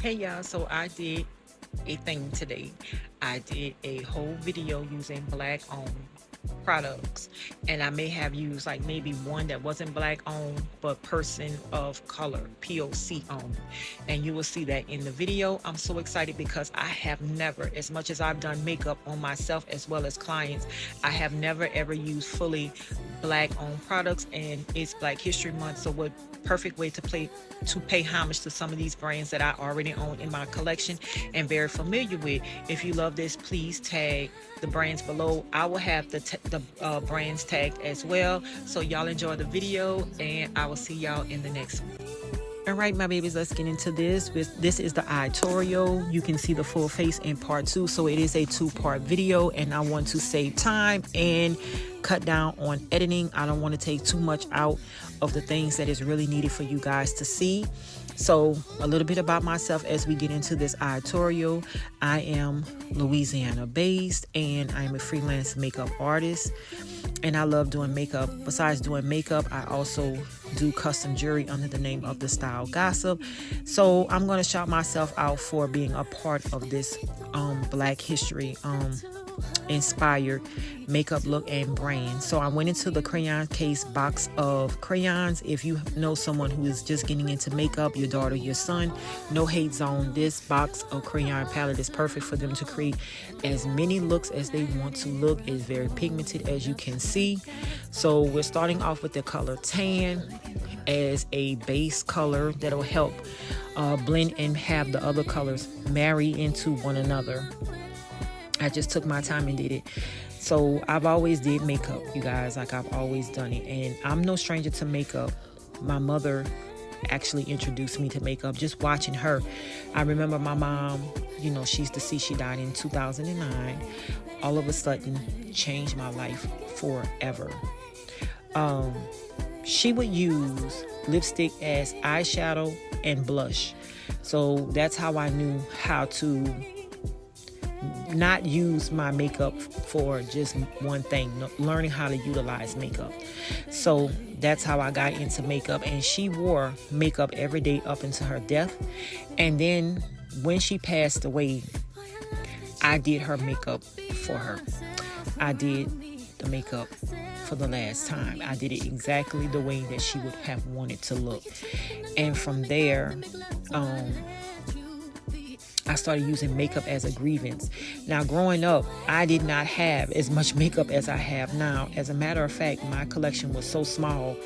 Hey y'all, so I did a thing today. I did a whole video using black owned products, and I may have used like maybe one that wasn't black owned but person of color, POC owned, and you will see that in the video. I'm so excited because I have never, as much as I've done makeup on myself as well as clients, I have never ever used fully black owned products, and it's Black History Month, so what perfect way to pay homage to some of these brands that I already own in my collection and very familiar with. If you love this, please tag the brands below. I will have the brands tagged as well. So y'all enjoy the video, and I will see y'all in the next one. All right, my babies, let's get into this. This is the tutorial. You can see the full face in part 2, so it is a 2-part video, and I want to save time and cut down on editing. I don't want to take too much out of the things that is really needed for you guys to see. So a little bit about myself as we get into this tutorial. I am Louisiana based, and I'm a freelance makeup artist, and I love doing makeup. Besides doing makeup, I also do custom jewelry under the name of The Style Gossip. So I'm going to shout myself out for being a part of this Black History inspired makeup look and brand. So I went into the crayon case box of crayons. If you know someone who is just getting into makeup, your daughter, your son, no hate zone, this box of crayon palette is perfect for them to create as many looks as they want to look. It's very pigmented, as you can see. So we're starting off with the color tan as a base color that'll help blend and have the other colors marry into one another. I just took my time and did it. So I've always did makeup, you guys, like I've always done it. And I'm no stranger to makeup. My mother actually introduced me to makeup, just watching her. I remember my mom, you know, she's deceased. She died in 2009. All of a sudden changed my life forever. She would use lipstick as eyeshadow and blush. So that's how I knew how to not use my makeup for just one thing, learning how to utilize makeup. So that's how I got into makeup, and she wore makeup every day up until her death. And then when she passed away, I did her makeup for her. I did the makeup for the last time. I did it exactly the way that she would have wanted to look. And from there, I started using makeup as a grievance. Now, growing up, I did not have as much makeup as I have now. As a matter of fact, my collection was so small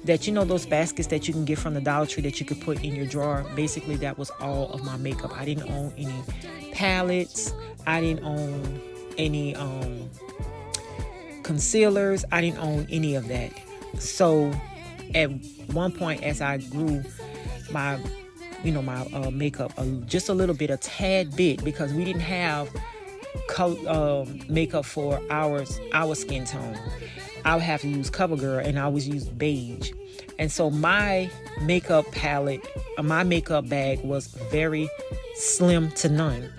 that, you know, those baskets that you can get from the Dollar Tree that you could put in your drawer, basically that was all of my makeup. I didn't own any palettes. I didn't own any concealers. I didn't own any of that. So at one point, as I grew my makeup just a little bit, a tad bit, because we didn't have makeup for our skin tone. I would have to use CoverGirl, and I always use beige. And so my makeup palette, my makeup bag was very slim to none.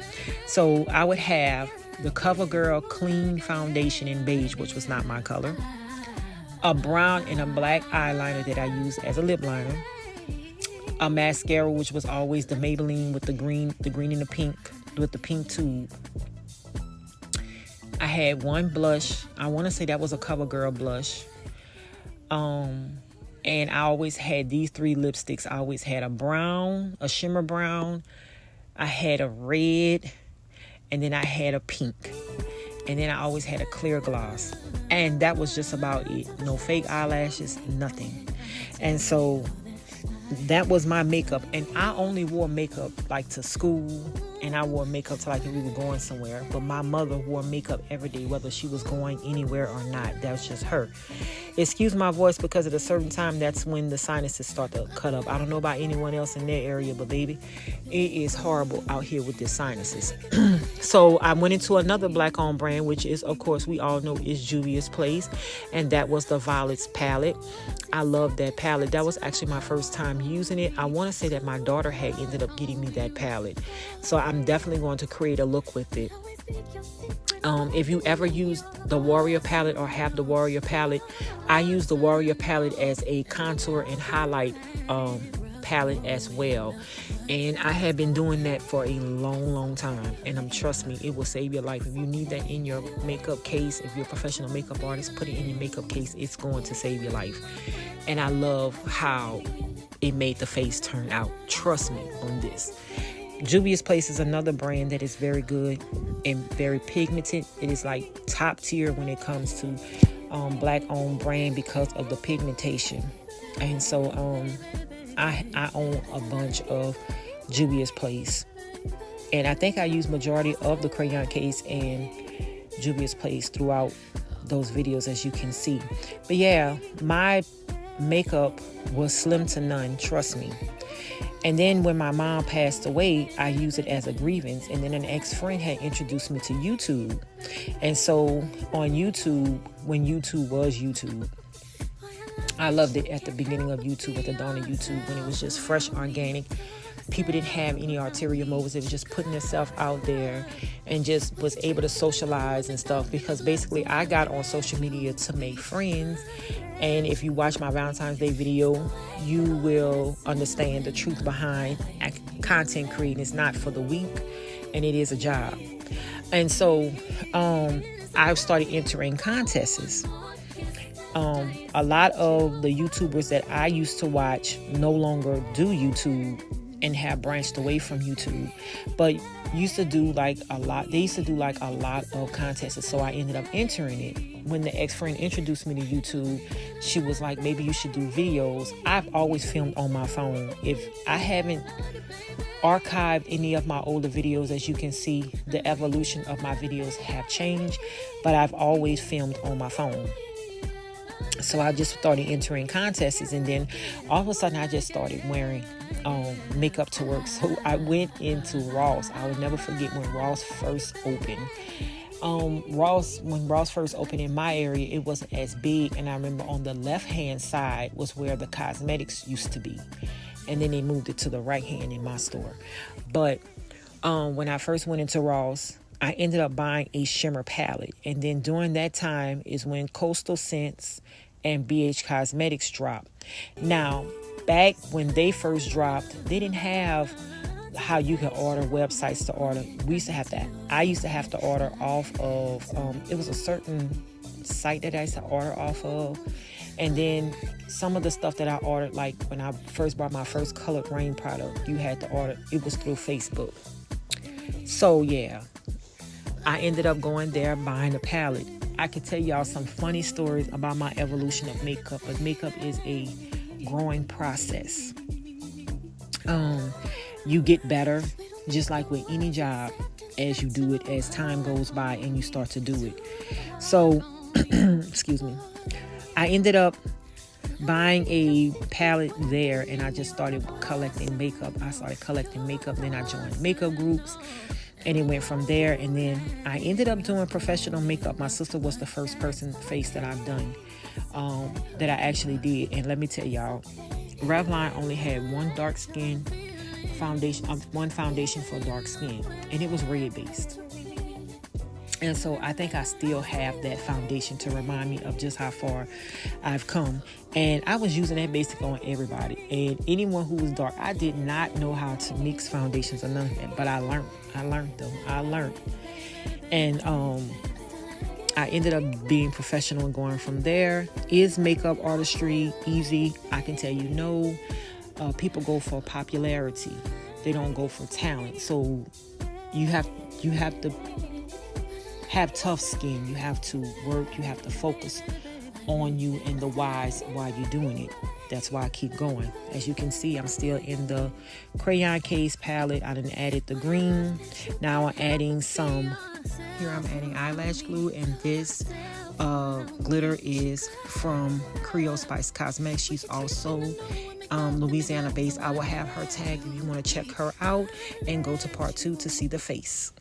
So I would have the CoverGirl Clean Foundation in beige, which was not my color, a brown and a black eyeliner that I used as a lip liner, a mascara, which was always the Maybelline with the green and the pink, with the pink tube. I had one blush. I want to say that was a CoverGirl blush. And I always had these 3 lipsticks. I always had a brown, a shimmer brown. I had a red, and then I had a pink. And then I always had a clear gloss. And that was just about it. No fake eyelashes, nothing. And so that was my makeup. And I only wore makeup like to school, and I wore makeup to like if we were going somewhere. But my mother wore makeup every day, whether she was going anywhere or not. That was just her. Excuse my voice, because at a certain time, that's when the sinuses start to cut up. I don't know about anyone else in their area, but baby, it is horrible out here with the sinuses. So I went into another black owned brand, which is, of course, we all know is Juvia's Place, and that was the Violets palette. I love that palette. That was actually my first time using it. I want to say that my daughter had ended up getting me that palette, so I'm definitely going to create a look with it. If you ever use the Warrior palette or have the Warrior palette, I use the Warrior palette as a contour and highlight palette as well. And I have been doing that for a long time. And trust me, it will save your life. If you need that in your makeup case, if you're a professional makeup artist, put it in your makeup case. It's going to save your life. And I love how it made the face turn out. Trust me on this. Juvia's Place is another brand that is very good and very pigmented. It is like top tier when it comes to black owned brand because of the pigmentation. And so I own a bunch of Juvia's Place, and I think I use majority of the crayon case and Juvia's Place throughout those videos, as you can see. But yeah, my makeup was slim to none, trust me. And then when my mom passed away, I used it as a grievance. And then an ex-friend had introduced me to YouTube. And so on YouTube, when YouTube was YouTube, I loved it at the beginning of YouTube, at the dawn of YouTube, when it was just fresh, organic. People didn't have any ulterior motives. It was just putting itself out there and just was able to socialize and stuff. Because basically I got on social media to make friends. And if you watch my Valentine's Day video, you will understand the truth behind content creating. It's not for the weak, and it is a job. And so I've started entering contests. A lot of the YouTubers that I used to watch no longer do YouTube and have branched away from YouTube, but used to do like a lot. They used to do like a lot of contests, so I ended up entering it. When the ex-friend introduced me to YouTube, she was like, maybe you should do videos. I've always filmed on my phone. If I haven't archived any of my older videos, as you can see, the evolution of my videos have changed, but I've always filmed on my phone. So I just started entering contests, and then all of a sudden I just started wearing makeup to work. So I went into Ross. I will never forget when Ross first opened. When Ross first opened in my area, it wasn't as big, and I remember on the left hand side was where the cosmetics used to be, and then they moved it to the right hand in my store. But when I first went into Ross, I ended up buying a shimmer palette, and then during that time is when Coastal Scents and BH Cosmetics dropped. Now, back when they first dropped, they didn't have how you can order websites to order. I used to have to order off of, it was a certain site that I used to order off of. And then some of the stuff that I ordered, like when I first bought my first Colored Rain product, you had to order, it was through Facebook. So yeah, I ended up going there, buying a palette. I could tell y'all some funny stories about my evolution of makeup, but makeup is a growing process. You get better, just like with any job, as you do it, as time goes by and you start to do it. So, excuse me, I ended up buying a palette there, and I just started collecting makeup. Then I joined makeup groups, and it went from there. And then I ended up doing professional makeup. My sister was the first face that I've done, that I actually did. And let me tell y'all, Revlon only had one foundation for dark skin, and it was red based. And so I think I still have that foundation to remind me of just how far I've come. And I was using that basically on everybody. And anyone who was dark, I did not know how to mix foundations or none of that. But I learned though. And I ended up being professional and going from there. Is makeup artistry easy? I can tell you no. People go for popularity. They don't go for talent. So you have to have tough skin. You have to work. You have to focus on you and the whys while you're doing it. That's why I keep going. As you can see, I'm still in the crayon case palette. I done added the green. Now I'm adding some. Here I'm adding eyelash glue, and this glitter is from Creole Spice Cosmetics. She's also Louisiana based. I will have her tagged if you want to check her out, and go to part 2 to see the face.